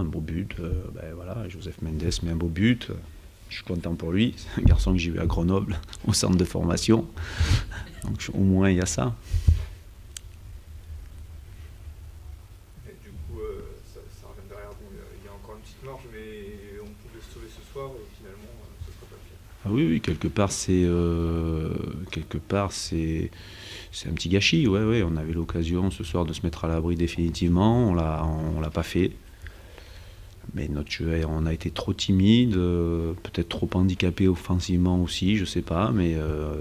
un beau but. Voilà, Joseph Mendes met un beau but. Je suis content pour lui. C'est un garçon que j'ai vu à Grenoble, au centre de formation. Donc au moins, il y a ça. Et du coup, ça revient derrière. Bon, il y a encore une petite marge, mais on pouvait se sauver ce soir et finalement, ce ne sera pas le cas. Ah oui, quelque part, c'est un petit gâchis. Ouais, on avait l'occasion ce soir de se mettre à l'abri définitivement. On l'a pas fait. Mais notre jeu, on a été trop timide, peut-être trop handicapé offensivement aussi, je sais pas. Mais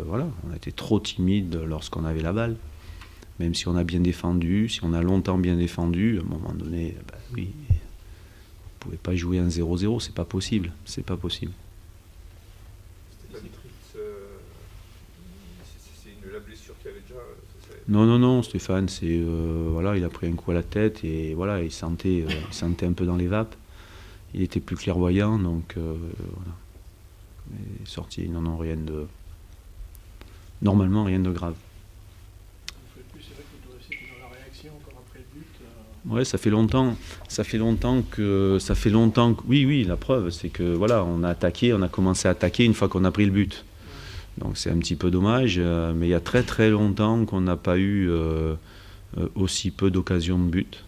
voilà, on a été trop timide lorsqu'on avait la balle. Même si on a bien défendu, si on a longtemps bien défendu, à un moment donné, oui, vous ne pouvez pas jouer un 0-0, c'est pas possible. C'est pas possible. C'est la blessure qu'il avait déjà. Non, Stéphane, voilà, il a pris un coup à la tête et voilà, il sentait un peu dans les vapes. Il était plus clairvoyant, donc voilà. Il est sorti, non, rien de. Normalement, rien de grave. C'est vrai que vous aussi dans la réaction encore après le but. Ouais, ça fait longtemps que. Oui, la preuve, c'est que voilà, on a commencé à attaquer une fois qu'on a pris le but. Donc c'est un petit peu dommage, mais il y a très très longtemps qu'on n'a pas eu aussi peu d'occasions de but,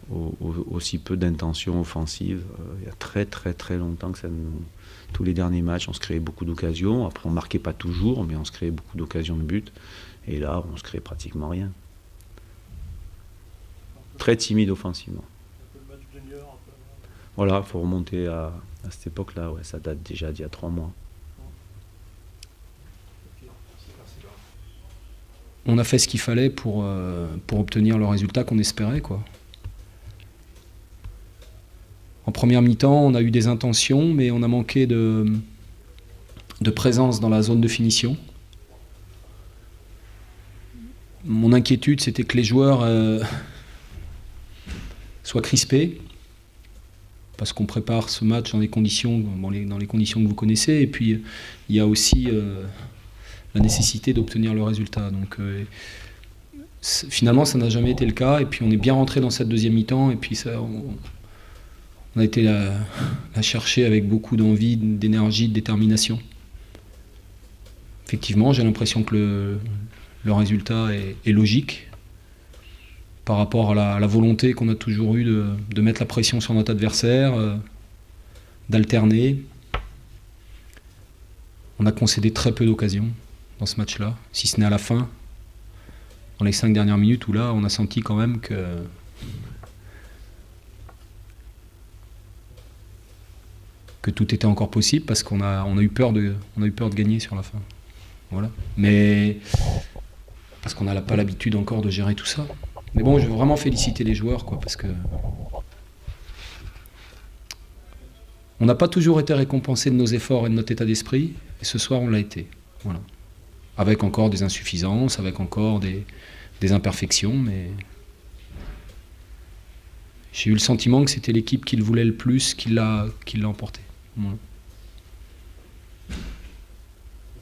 aussi peu d'intentions offensives. Il y a très très très longtemps que tous les derniers matchs, on se créait beaucoup d'occasions. Après, on ne marquait pas toujours, mais on se créait beaucoup d'occasions de but. Et là, on se crée pratiquement rien. Très timide offensivement. Un peu le match junior, un peu. Voilà, il faut remonter à cette époque-là. Ouais, ça date déjà d'il y a 3 mois. On a fait ce qu'il fallait pour obtenir le résultat qu'on espérait, quoi. En première mi-temps, on a eu des intentions, mais on a manqué de présence dans la zone de finition. Mon inquiétude, c'était que les joueurs soient crispés, parce qu'on prépare ce match dans les conditions que vous connaissez, et puis il y a aussi la nécessité d'obtenir le résultat. Donc finalement, ça n'a jamais été le cas, et puis on est bien rentré dans cette deuxième mi-temps, et puis on a été la chercher avec beaucoup d'envie, d'énergie, de détermination. Effectivement, j'ai l'impression que le résultat est logique par rapport à la volonté qu'on a toujours eue de mettre la pression sur notre adversaire, d'alterner. On a concédé très peu d'occasions dans ce match-là, si ce n'est à la fin, dans les 5 dernières minutes, où là, on a senti quand même que tout était encore possible, parce qu'on a eu peur de gagner sur la fin. Voilà. Mais parce qu'on n'a pas l'habitude encore de gérer tout ça. Mais bon, je veux vraiment féliciter les joueurs, quoi, parce que on n'a pas toujours été récompensé de nos efforts et de notre état d'esprit, et ce soir on l'a été. Voilà. Avec encore des insuffisances, avec encore des imperfections, mais j'ai eu le sentiment que c'était l'équipe qui le voulait le plus qui l'a emporté. Voilà. Ça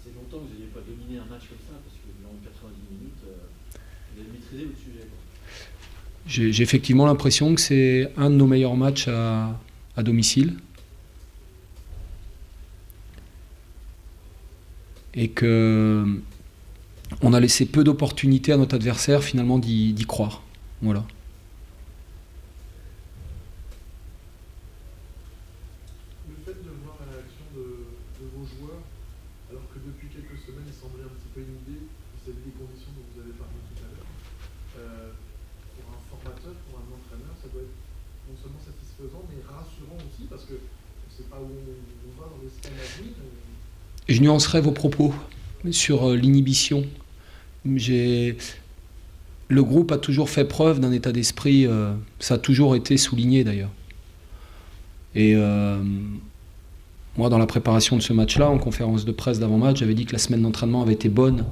fait longtemps que vous n'aviez pas dominé un match comme ça, parce que durant 90 minutes, vous avez maîtrisé votre sujet. J'ai effectivement l'impression que c'est un de nos meilleurs matchs à domicile. Et qu'on a laissé peu d'opportunités à notre adversaire finalement d'y croire. Voilà. Le fait de voir la réaction de vos joueurs, alors que depuis quelques semaines ils semblaient un petit peu inhibés vis-à-vis des conditions dont vous avez parlé tout à l'heure, pour un formateur, pour un entraîneur, ça doit être non seulement satisfaisant mais rassurant aussi, parce que on ne sait pas où on va dans les semaines à venir. Je nuancerai vos propos sur l'inhibition. Le groupe a toujours fait preuve d'un état d'esprit, ça a toujours été souligné d'ailleurs. Et moi, dans la préparation de ce match-là, en conférence de presse d'avant-match, j'avais dit que la semaine d'entraînement avait été bonne,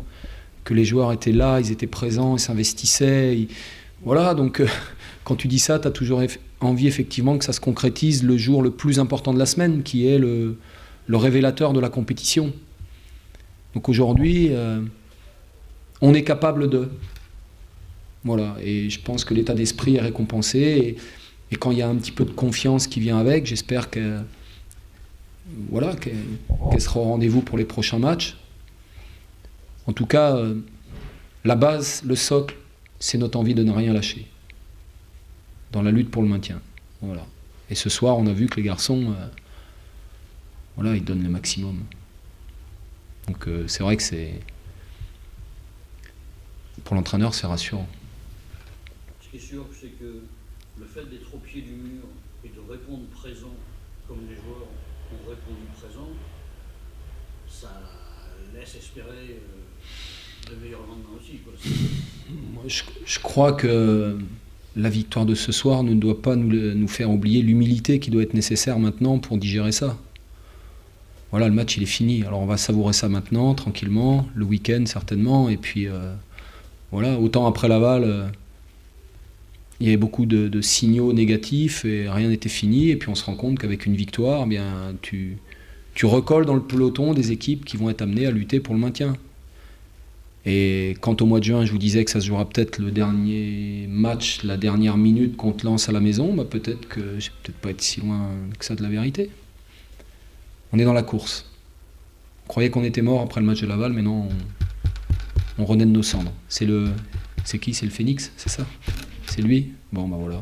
que les joueurs étaient là, ils étaient présents, ils s'investissaient. Voilà, donc quand tu dis ça, tu as toujours envie effectivement que ça se concrétise le jour le plus important de la semaine, qui est le révélateur de la compétition. Donc aujourd'hui, on est capable de. Voilà, et je pense que l'état d'esprit est récompensé. Et quand il y a un petit peu de confiance qui vient avec, j'espère qu'elle sera au rendez-vous pour les prochains matchs. En tout cas, la base, le socle, c'est notre envie de ne rien lâcher dans la lutte pour le maintien. Voilà. Et ce soir, on a vu que les garçons, ils donnent le maximum. Donc c'est vrai que pour l'entraîneur, c'est rassurant. Ce qui est sûr, c'est que le fait d'être au pied du mur et de répondre présent, comme les joueurs ont répondu présent, ça laisse espérer de meilleurs lendemains aussi, quoi. Moi, je crois que la victoire de ce soir ne doit pas nous faire oublier l'humilité qui doit être nécessaire maintenant pour digérer ça. Voilà, le match il est fini, alors on va savourer ça maintenant, tranquillement, le week-end certainement, et puis autant après Laval, il y avait beaucoup de signaux négatifs et rien n'était fini, et puis on se rend compte qu'avec une victoire, tu recolles dans le peloton des équipes qui vont être amenées à lutter pour le maintien. Et quand au mois de juin, je vous disais que ça se jouera peut-être le dernier match, la dernière minute contre Lens à la maison, peut-être que je vais peut-être pas être si loin que ça de la vérité. On est dans la course. On croyait qu'on était mort après le match de Laval, mais non, on renaît de nos cendres. C'est qui ? C'est le Phénix, c'est ça ? C'est lui ? Bon, voilà.